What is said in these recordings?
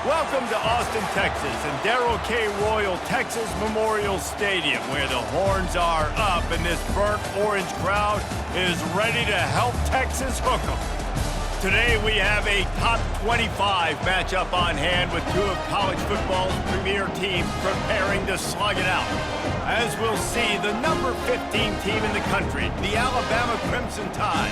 Welcome to Austin, Texas, and Darrell K. Royal Texas Memorial Stadium, where the horns are up and this burnt orange crowd is ready to help Texas hook 'em. Today we have a top 25 matchup on hand with two of college football's premier teams preparing to slug it out. As we'll see, the number 15 team in the country, the Alabama Crimson Tide,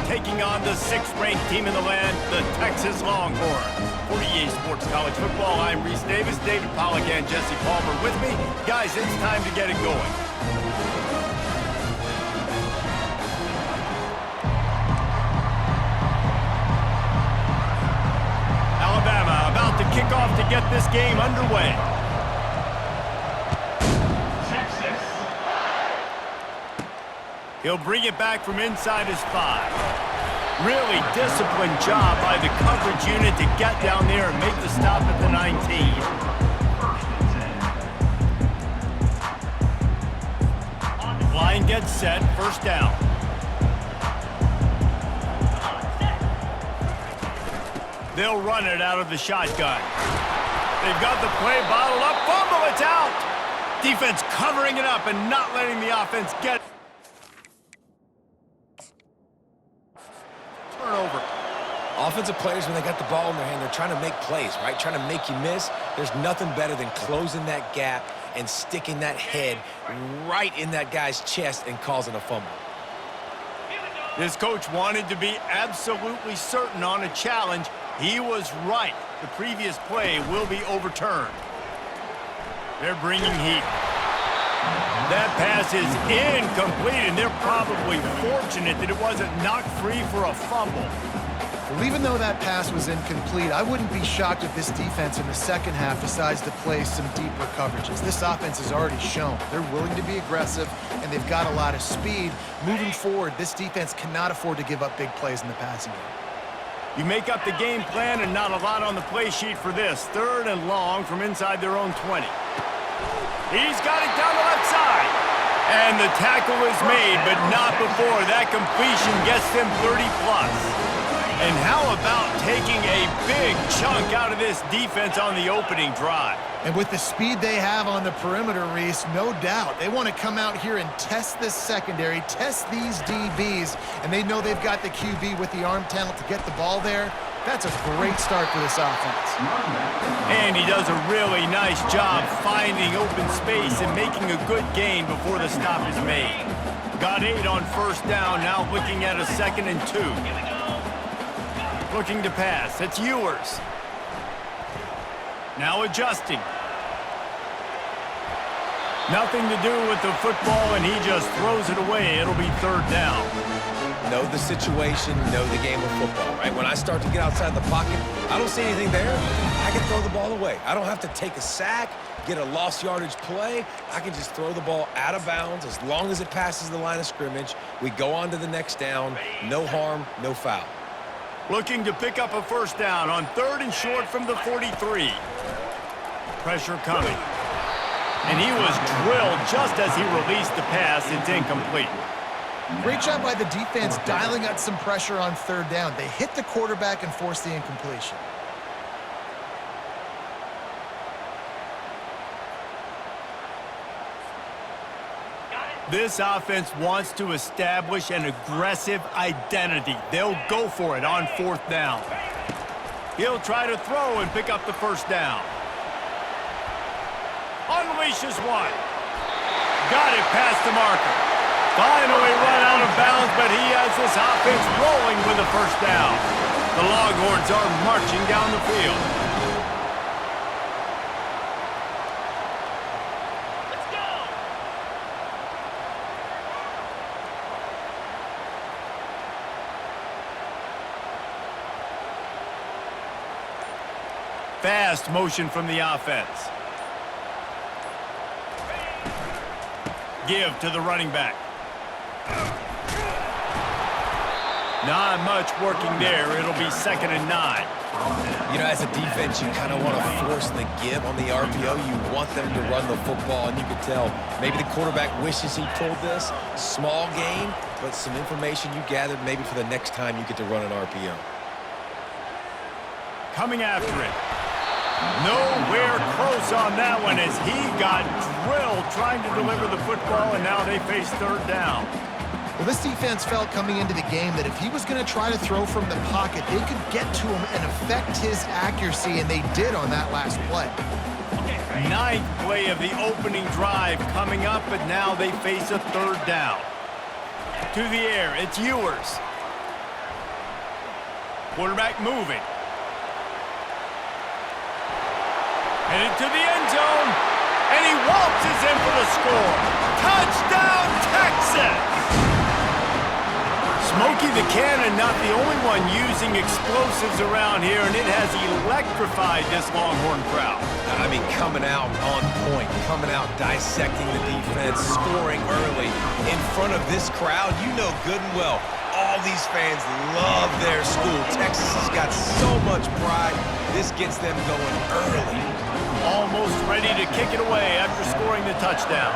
taking on the 6th-ranked team in the land, the Texas Longhorns. For EA Sports College Football, I'm Reese Davis, David Pollack, and Jesse Palmer with me. Guys, it's time to get it going. Alabama about to kick off to get this game underway. He'll bring it back from inside his 5. Really disciplined job by the coverage unit to get down there and make the stop at the 19. Line gets set, first down. They'll run it out of the shotgun. They've got the play bottled up, fumble, it's out! Defense covering it up and not letting the offense get it. Turnover. Offensive players, when they got the ball in their hand, they're trying to make plays, right? Trying to make you miss. There's nothing better than closing that gap and sticking that head right in that guy's chest and causing a fumble. This coach wanted to be absolutely certain on a challenge. He was right. The previous play will be overturned. They're bringing heat. That pass is incomplete, and they're probably fortunate that it wasn't knocked free for a fumble. Well, even though that pass was incomplete, I wouldn't be shocked if this defense in the second half decides to play some deeper coverages. This offense has already shown they're willing to be aggressive, and they've got a lot of speed. Moving forward, this defense cannot afford to give up big plays in the passing game. You make up the game plan and not a lot on the play sheet for this. 3rd and long from inside their own 20. He's got it down the left side. And the tackle is made, but not before that completion gets them 30+. And how about taking a big chunk out of this defense on the opening drive? And with the speed they have on the perimeter, Reese, no doubt, they want to come out here and test this secondary, test these DBs, and they know they've got the QB with the arm talent to get the ball there. That's a great start for this offense. And he does a really nice job finding open space and making a good gain before the stop is made. Got 8 on first down, now looking at a 2nd and 2. Looking to pass, it's Ewers. Now adjusting. Nothing to do with the football, and he just throws it away. It'll be 3rd down. Know the situation, know the game of football, right? When I start to get outside the pocket, I don't see anything there, I can throw the ball away. I don't have to take a sack, get a lost yardage play. I can just throw the ball out of bounds as long as it passes the line of scrimmage. We go on to the next down. No harm, no foul. Looking to pick up a first down on 3rd and short from the 43. Pressure coming. And he was drilled just as he released the pass. It's incomplete. Great job by the defense dialing up some pressure on 3rd down. They hit the quarterback and forced the incompletion. This offense wants to establish an aggressive identity. They'll go for it on 4th down. He'll try to throw and pick up the first down. Unleashes one. Got it past the marker. Finally run out of bounds, but he has this offense rolling with a first down. The Longhorns are marching down the field. Fast motion from the offense. Give to the running back. Not much working there. It'll be 2nd and 9. You know, as a defense, you kind of want to force the give on the RPO. You want them to run the football, and you can tell maybe the quarterback wishes he pulled this. Small gain, but some information you gathered maybe for the next time you get to run an RPO. Coming after it. Nowhere close on that one as he got drilled trying to deliver the football, and now they face third down. Well, this defense felt coming into the game that if he was going to try to throw from the pocket, they could get to him and affect his accuracy, and they did on that last play. Ninth play of the opening drive coming up, but now they face a third down. To the air, it's Ewers. Quarterback moving. Headed to the end zone, and he waltzes in for the score. Touchdown, Texas! Smokey the Cannon not the only one using explosives around here, and it has electrified this Longhorn crowd. I mean, coming out on point, coming out dissecting the defense, scoring early in front of this crowd. You know good and well, all these fans love their school. Texas has got so much pride. This gets them going early. Almost ready to kick it away after scoring the touchdown.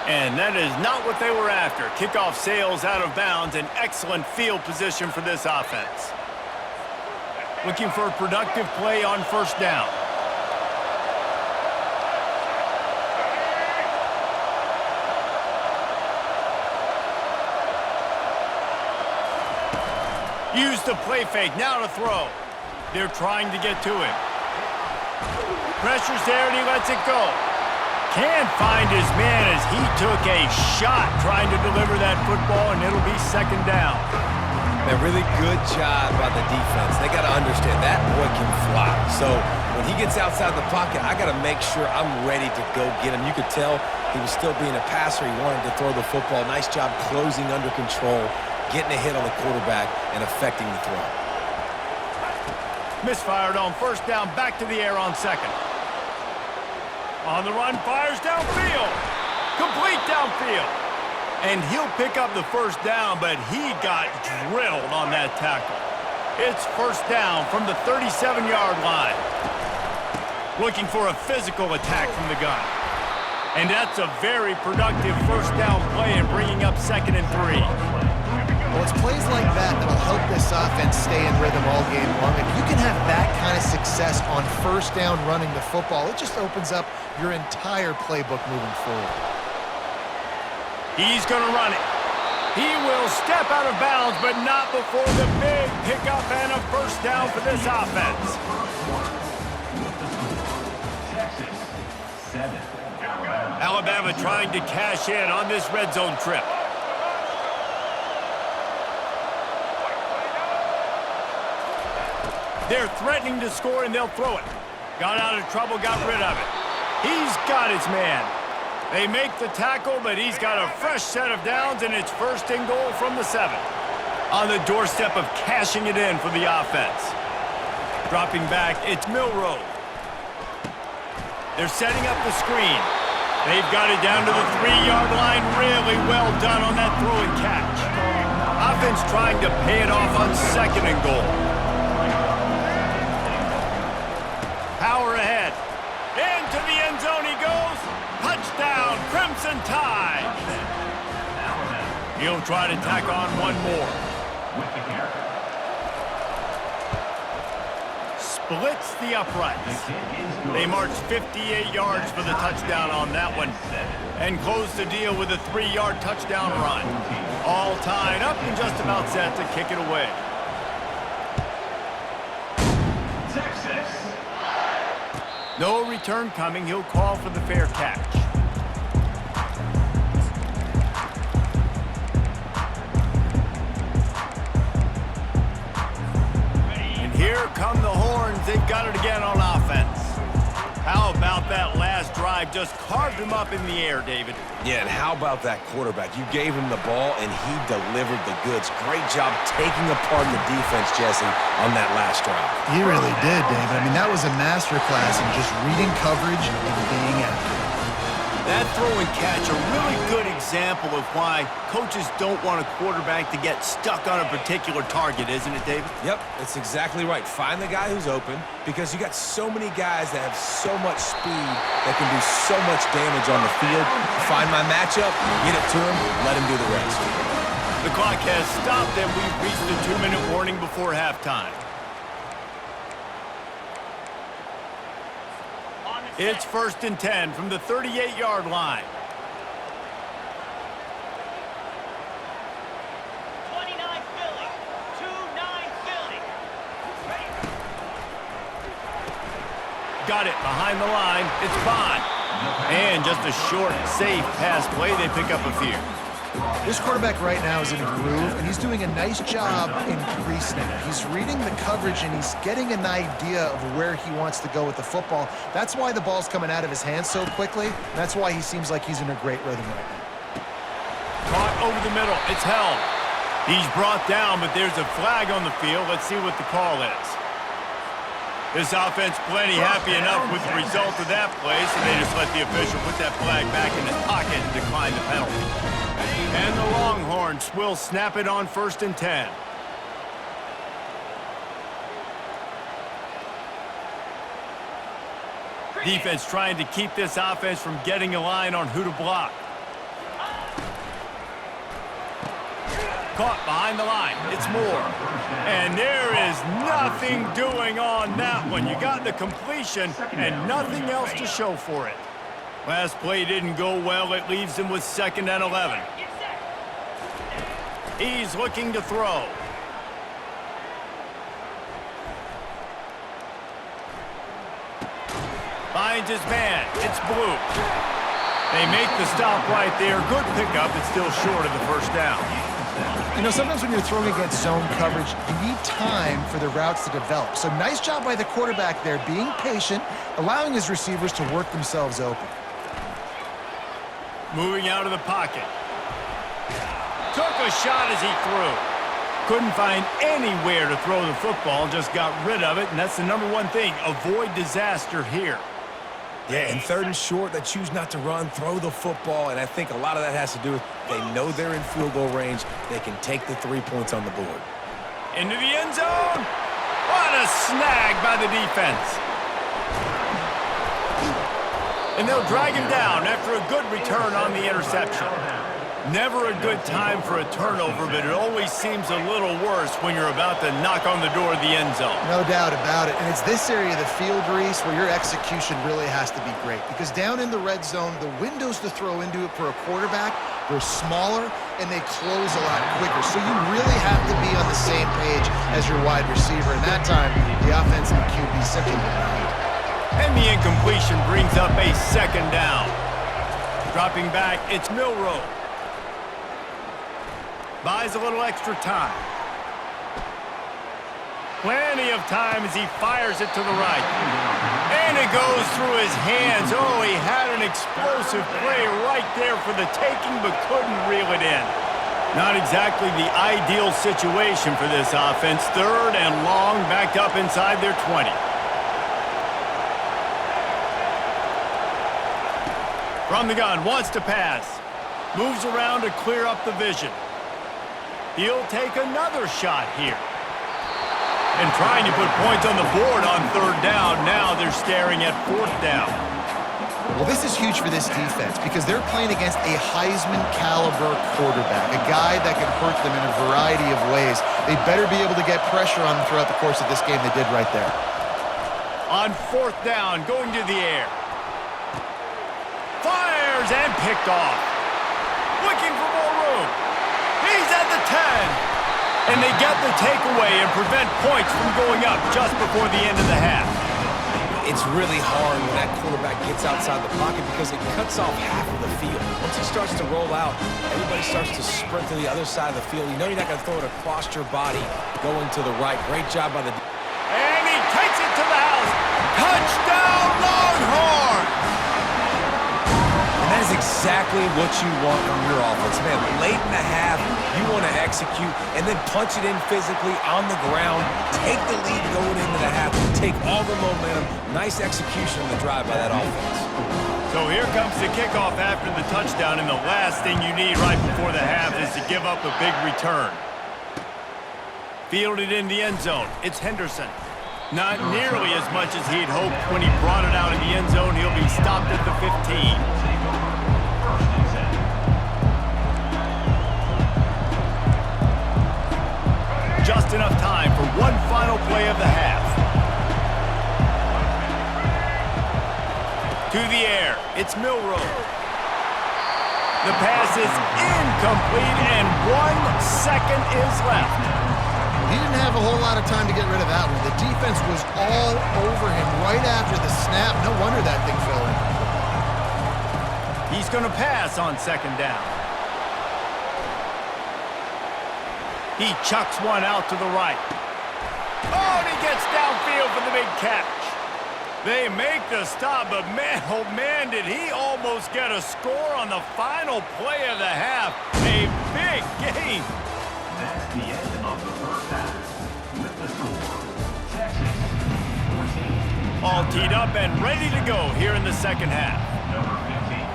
And that is not what they were after. Kickoff sails out of bounds, an excellent field position for this offense. Looking for a productive play on first down. Use the play fake, now to throw. They're trying to get to him. Pressure's there and he lets it go. Can't find his man as he took a shot trying to deliver that football, and it'll be second down. A really good job by the defense. They got to understand that boy can fly. So when he gets outside the pocket, I got to make sure I'm ready to go get him. You could tell he was still being a passer. He wanted to throw the football. Nice job closing under control, getting a hit on the quarterback, and affecting the throw. Misfired on first down, back to the air on second. On the run, fires downfield. Complete downfield. And he'll pick up the first down, but he got drilled on that tackle. It's first down from the 37-yard line. Looking for a physical attack from the gun. And that's a very productive first down play and bringing up 2nd and 3. Well, it's plays like that that'll help this offense stay in rhythm all game long. If you can have that kind of success on first down running the football, it just opens up your entire playbook moving forward. He's going to run it. He will step out of bounds, but not before the big pickup and a first down for this offense. Texas, 7. Alabama trying to cash in on this red zone trip. They're threatening to score, and they'll throw it. Got out of trouble, got rid of it. He's got his man. They make the tackle, but he's got a fresh set of downs, and it's first and goal from the 7. On the doorstep of cashing it in for the offense. Dropping back, it's Milroe. They're setting up the screen. They've got it down to the 3-yard line. Really well done on that throw and catch. Offense trying to pay it off on 2nd and goal. Power ahead. Into the end zone he goes. Touchdown, Crimson Tide. He'll try to tack on one more. Splits the uprights. They march 58 yards for the touchdown on that one. And close the deal with a 3-yard touchdown run. All tied up and just about set to kick it away. Texas. No return coming. He'll call for the fair catch. And here come the horns. They've got it again on offense. How about that last drive? Just carved him up in the air, David. Yeah, and how about that quarterback? You gave him the ball, and he delivered the goods. Great job taking apart the defense, Jesse, on that last drive. He really did, David. I mean, that was a masterclass in just reading coverage and being accurate. That throw and catch, a really good example of why coaches don't want a quarterback to get stuck on a particular target, isn't it, David? Yep, that's exactly right. Find the guy who's open, because you got so many guys that have so much speed that can do so much damage on the field. Find my matchup, get it to him, let him do the rest. The clock has stopped, and we've reached the 2-minute warning before halftime. It's 1st and 10 from the 38-yard line. 29 Philly. 2-9 Philly. Got it behind the line. It's Bond. And just a short, safe pass play. They pick up a few. This quarterback right now is in a groove, and he's doing a nice job in pre-snap. He's reading the coverage, and he's getting an idea of where he wants to go with the football. That's why the ball's coming out of his hands so quickly. That's why he seems like he's in a great rhythm right now. Caught over the middle. It's held. He's brought down, but there's a flag on the field. Let's see what the call is. This offense plenty happy enough with the result of that play, so they just let the official put that flag back in his pocket and decline the penalty. And the Longhorns will snap it on 1st and 10. Defense trying to keep this offense from getting a line on who to block. Caught behind the line. It's Moore. And there is nothing doing on that one. You got the completion and nothing else to show for it. Last play didn't go well. It leaves him with 2nd and 11. He's looking to throw. Finds his man. It's Blue. They make the stop right there. Good pickup. It's still short of the 1st down. You know, sometimes when you're throwing against zone coverage, you need time for the routes to develop. So nice job by the quarterback there, being patient, allowing his receivers to work themselves open. Moving out of the pocket. Took a shot as he threw. Couldn't find anywhere to throw the football, just got rid of it, and that's the #1 thing. Avoid disaster here. Yeah, and 3rd and short, they choose not to run, throw the football, and I think a lot of that has to do with they know they're in field goal range. They can take the 3 points on the board. Into the end zone. What a snag by the defense. And they'll drag him down after a good return on the interception. Never a good time for a turnover, but it always seems a little worse when you're about to knock on the door of the end zone. No doubt about it. And it's this area of the field, Reese, where your execution really has to be great. Because down in the red zone, the windows to throw into it for a quarterback, they're smaller and they close a lot quicker. So you really have to be on the same page as your wide receiver. And that time, the offense and the QB simply denied. And the incompletion brings up a 2nd down. Dropping back, it's Milroe. Buys a little extra time. Plenty of time as he fires it to the right. And it goes through his hands. Oh, he had an explosive play right there for the taking, but couldn't reel it in. Not exactly the ideal situation for this offense. 3rd and long, backed up inside their 20. From the gun, wants to pass. Moves around to clear up the vision. He'll take another shot here. And trying to put points on the board on 3rd down. Now they're staring at 4th down. Well, this is huge for this defense because they're playing against a Heisman-caliber quarterback, a guy that can hurt them in a variety of ways. They better be able to get pressure on them throughout the course of this game. They did right there. On 4th down, going to the air. Fires and picked off. Looking for more room. He's at the 10. And they get the takeaway and prevent points from going up just before the end of the half. It's really hard when that quarterback gets outside the pocket because it cuts off half of the field. Once he starts to roll out, everybody starts to sprint to the other side of the field. You know you're not going to throw it across your body going to the right. Great job by the... And he takes it to the house. Touchdown, Longhorns! And that is exactly what you want from your offense. Man, late in the half, you want to execute and then punch it in physically on the ground, take the lead going into the half, take all the momentum. Nice execution on the drive by that offense. So here comes the kickoff after the touchdown, and the last thing you need right before the half is to give up a big return. Fielded in the end zone. It's Henderson. Not nearly as much as he'd hoped when he brought it out in the end zone. He'll be stopped at the 15. Just enough time for one final play of the half. To the air, it's Milrow. The pass is incomplete, and 1 second is left. He didn't have a whole lot of time to get rid of that one. The defense was all over him right after the snap. No wonder that thing fell in. He's going to pass on second down. He chucks one out to the right. Oh, and he gets downfield for the big catch. They make the stop, but man, oh man, did he almost get a score on the final play of the half. A big game. That's the end of the first half. With the score, Texas 14. All teed up and ready to go here in the second half. Number 15,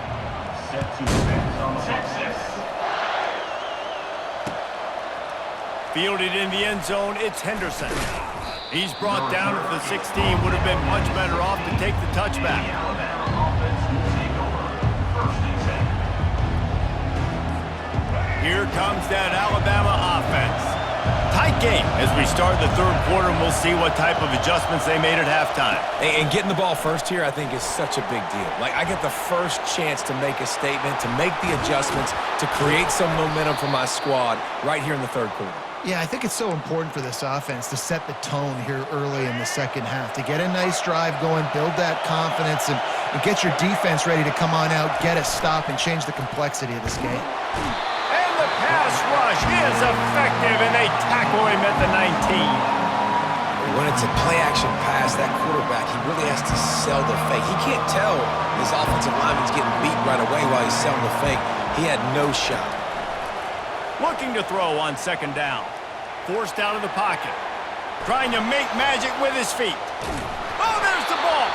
set to advance on Texas. Fielded in the end zone, it's Henderson. He's brought down at the 16. Would have been much better off to take the touchback. The Alabama offense will take over. First and 10. Here comes that Alabama offense. Tight game as we start the third quarter, and we'll see what type of adjustments they made at halftime. And getting the ball first here, I think, is such a big deal. Like, I get the first chance to make a statement, to make the adjustments, to create some momentum for my squad right here in the third quarter. Yeah, I think it's so important for this offense to set the tone here early in the second half, to get a nice drive going, build that confidence, and get your defense ready to come on out, get a stop, and change the complexity of this game. And the pass rush is effective, and they tackle him at the 19. When it's a play-action pass, that quarterback, he really has to sell the fake. He can't tell his offensive lineman's getting beat right away while he's selling the fake. He had no shot. Looking to throw on second down. Forced out of the pocket. Trying to make magic with his feet. Oh, there's the ball.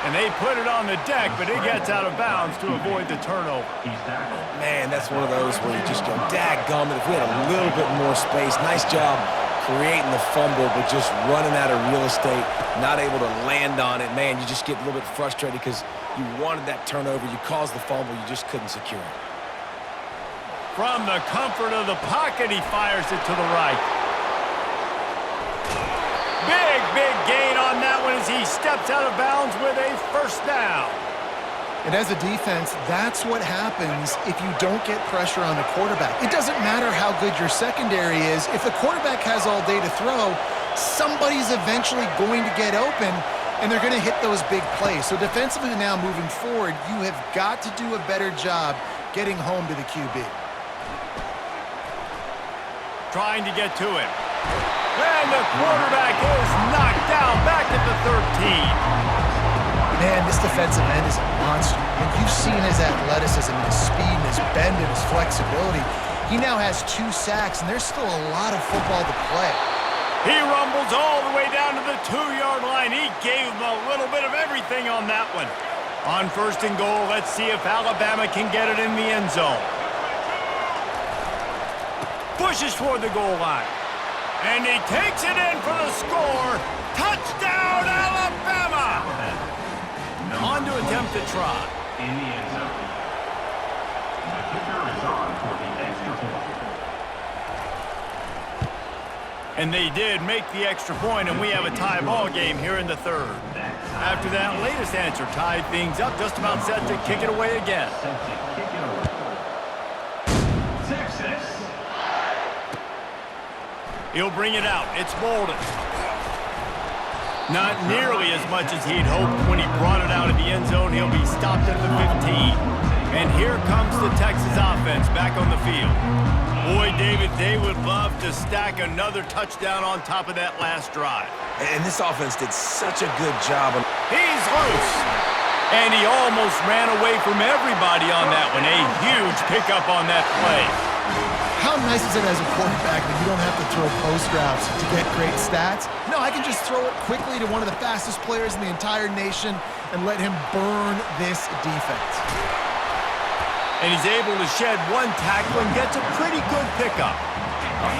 And they put it on the deck, but it gets out of bounds to avoid the turnover. Man, that's one of those where you just go, dadgummit, if we had a little bit more space. Nice job creating the fumble, but just running out of real estate, not able to land on it. Man, you just get a little bit frustrated because you wanted that turnover. You caused the fumble. You just couldn't secure it. From the comfort of the pocket, he fires it to the right. Big gain on that one as he steps out of bounds with a first down. And as a defense, that's what happens if you don't get pressure on the quarterback. It doesn't matter how good your secondary is. If the quarterback has all day to throw, somebody's eventually going to get open, and they're going to hit those big plays. So defensively now moving forward, you have got to do a better job getting home to the QB. Trying to get to him. And the quarterback is knocked down back at the 13. Man, this defensive end is a monster. And you've seen his athleticism and his speed and his bend and his flexibility. He now has 2 sacks, and there's still a lot of football to play. He rumbles all the way down to the 2-yard line. He gave him a little bit of everything on that one. On first and goal, let's see if Alabama can get it in the end zone. Pushes toward the goal line. And he takes it in for the score. Touchdown, Alabama! On to attempt the try. In the end zone. The kicker is on for the extra point. And they did make the extra point, and we have a tie ball game here in the third. After that latest answer tied things up, just about set to kick it away again. Set to kick it away. Texas. He'll bring it out. It's Bolden. Not nearly as much as he'd hoped when he brought it out of the end zone. He'll be stopped at the 15. And here comes the Texas offense back on the field. Boy, David, they would love to stack another touchdown on top of that last drive. And this offense did such a good job. He's loose. And he almost ran away from everybody on that one. A huge pickup on that play. How nice is it as a quarterback that you don't have to throw post routes to get great stats? No, I can just throw it quickly to one of the fastest players in the entire nation and let him burn this defense. And he's able to shed one tackle and gets a pretty good pickup.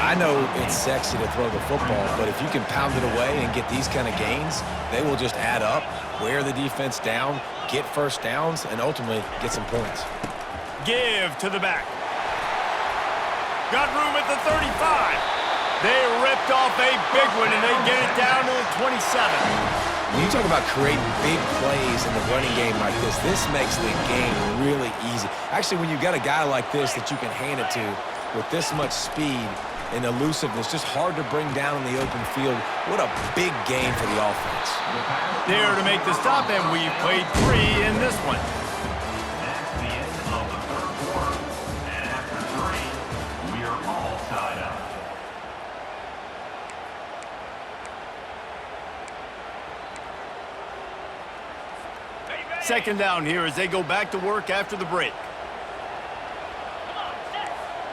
I know it's sexy to throw the football, but if you can pound it away and get these kind of gains, they will just add up, wear the defense down, get first downs, and ultimately get some points. Give to the back. Got room at the 35. They ripped off a big one, and they get it down to the 27. When you talk about creating big plays in the running game like this makes the game really easy. Actually, when you've got a guy like this that you can hand it to with this much speed and elusiveness, just hard to bring down in the open field, what a big game for the offense. There to make the stop, and we've played 3 in this one. That's the end of the third quarter. And after 3, we are all tied up. Second down here as they go back to work after the break.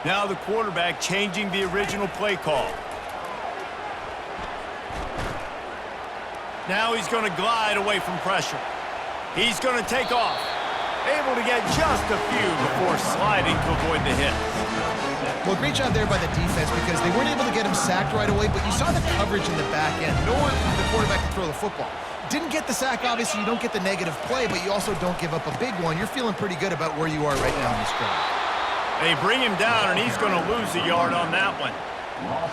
Now the quarterback changing the original play call. Now he's going to glide away from pressure. He's going to take off. Able to get just a few before sliding to avoid the hit. Well, great job there by the defense because they weren't able to get him sacked right away, but you saw the coverage in the back end. No one for the quarterback to throw the football. Didn't get the sack, obviously. You don't get the negative play, but you also don't give up a big one. You're feeling pretty good about where you are right now in this drive. They bring him down, and he's going to lose a yard on that one.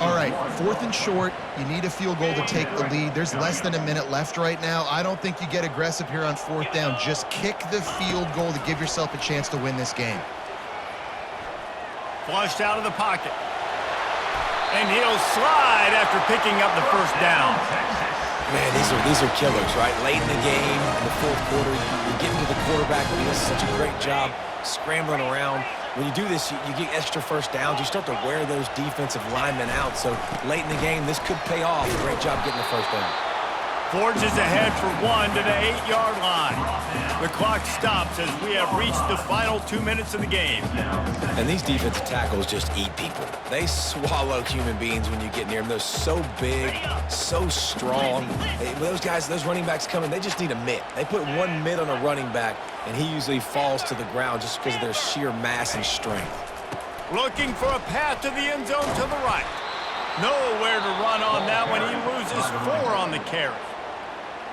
All right, 4th and short. You need a field goal to take the lead. There's less than a minute left right now. I don't think you get aggressive here on 4th down. Just kick the field goal to give yourself a chance to win this game. Flushed out of the pocket. And he'll slide after picking up the first down. Man, these are killers, right? Late in the game, in the 4th quarter, you get into the quarterback, and he does such a great job scrambling around. When you do this, you get extra first downs. You start to wear those defensive linemen out. So late in the game, this could pay off. Great job getting the first down. Forges ahead for 1 to the 8-yard line. The clock stops as we have reached the final 2 minutes of the game. And these defensive tackles just eat people. They swallow human beings when you get near them. They're so big, so strong. Those guys, those running backs coming, they just need a mitt. They put one mitt on a running back, and he usually falls to the ground just because of their sheer mass and strength. Looking for a path to the end zone to the right. Nowhere to run on that one. He loses 4 on the carry.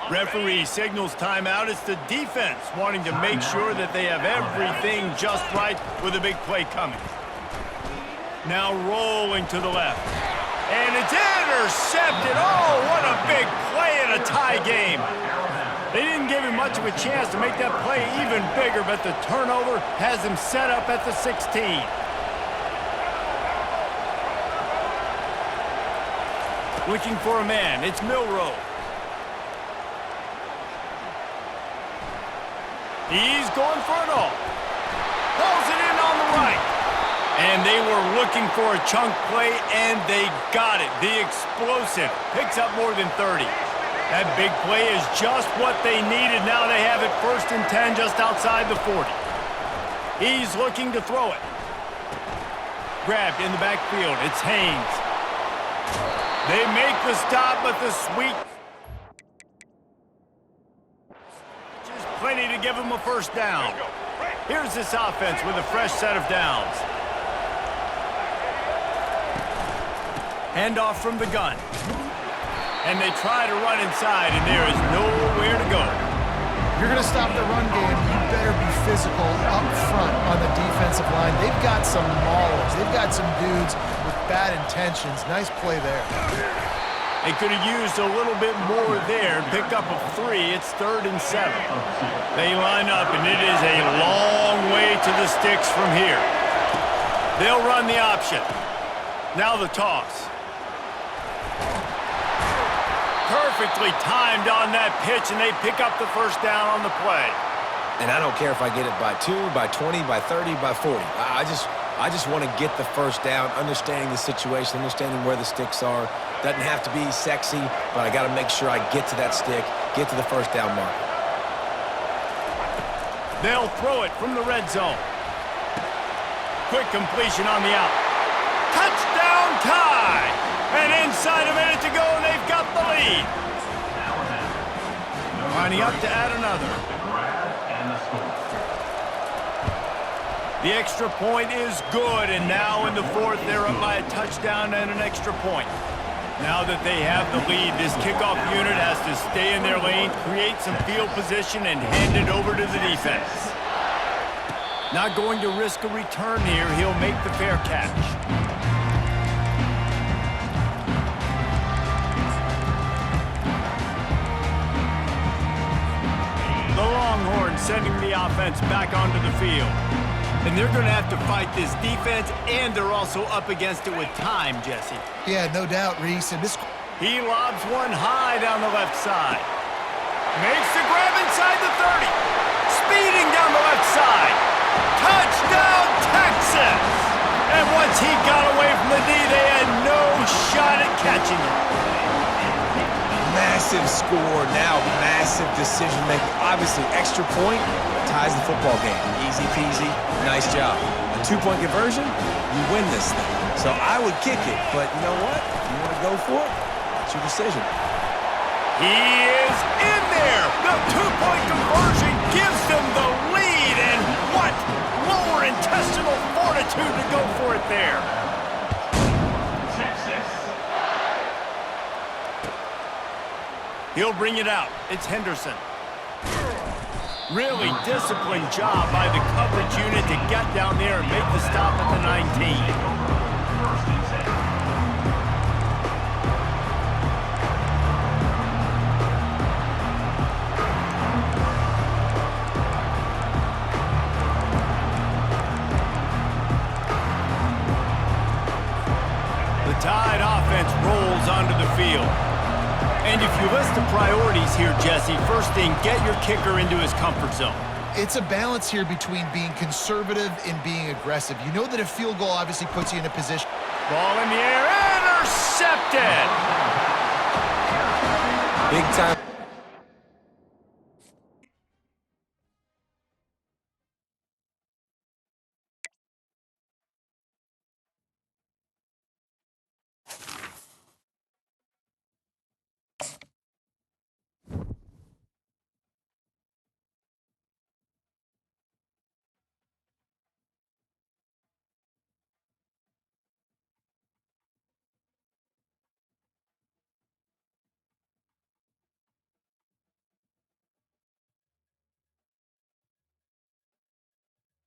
Referee signals timeout. It's the defense wanting to make sure that they have everything just right with a big play coming. Now rolling to the left. And it's intercepted. Oh, what a big play in a tie game. They didn't give him much of a chance to make that play even bigger, but the turnover has him set up at the 16. Looking for a man. It's Milrow. He's going for it all. Pulls it in on the right. And they were looking for a chunk play, and they got it. The explosive picks up more than 30. That big play is just what they needed. Now they have it 1st and 10 just outside the 40. He's looking to throw it. Grabbed in the backfield. It's Haynes. They make the stop, but the sweep. Plenty to give him a first down. Here's this offense with a fresh set of downs. Handoff from the gun. And they try to run inside, and there is nowhere to go. You're going to stop the run game. You better be physical up front on the defensive line. They've got some maulers. They've got some dudes with bad intentions. Nice play there. They could have used a little bit more there and picked up a 3. It's 3rd and 7. They line up, and it is a long way to the sticks from here. They'll run the option. Now the toss. Perfectly timed on that pitch, and they pick up the first down on the play. And I don't care if I get it by 2, by 20, by 30, by 40. I just want to get the first down, understanding the situation, understanding where the sticks are. Doesn't have to be sexy, but I got to make sure I get to that stick, get to the first down mark. They'll throw it from the red zone. Quick completion on the out. Touchdown tie! And inside a minute to go, and they've got the lead. Lining up to add another. The extra point is good, and now in the 4th, they're up by a touchdown and an extra point. Now that they have the lead, this kickoff unit has to stay in their lane, create some field position, and hand it over to the defense. Not going to risk a return here. He'll make the fair catch. sending the offense back onto the field. And they're going to have to fight this defense, and they're also up against it with time, Jesse. Yeah, no doubt, Reese. And this... He lobs one high down the left side. Makes the grab inside the 30. Speeding down the left side. Touchdown, Texas! And once he got away from the D, they had no shot at catching it. Massive score, now massive decision-making. Obviously, extra point ties the football game. Easy peasy, nice job. A 2-point conversion, you win this thing. So I would kick it, but you know what? If you want to go for it, it's your decision. He is in there! The 2-point conversion gives them the lead, and what lower intestinal fortitude to go for it there. He'll bring it out. It's Henderson. Really disciplined job by the coverage unit to get down there and make the stop at the 19. The Tide offense rolls onto the field. And if you list the priorities here, Jesse, first thing, get your kicker into his comfort zone. It's a balance here between being conservative and being aggressive. You know that a field goal obviously puts you in a position. Ball in the air, intercepted! Big time.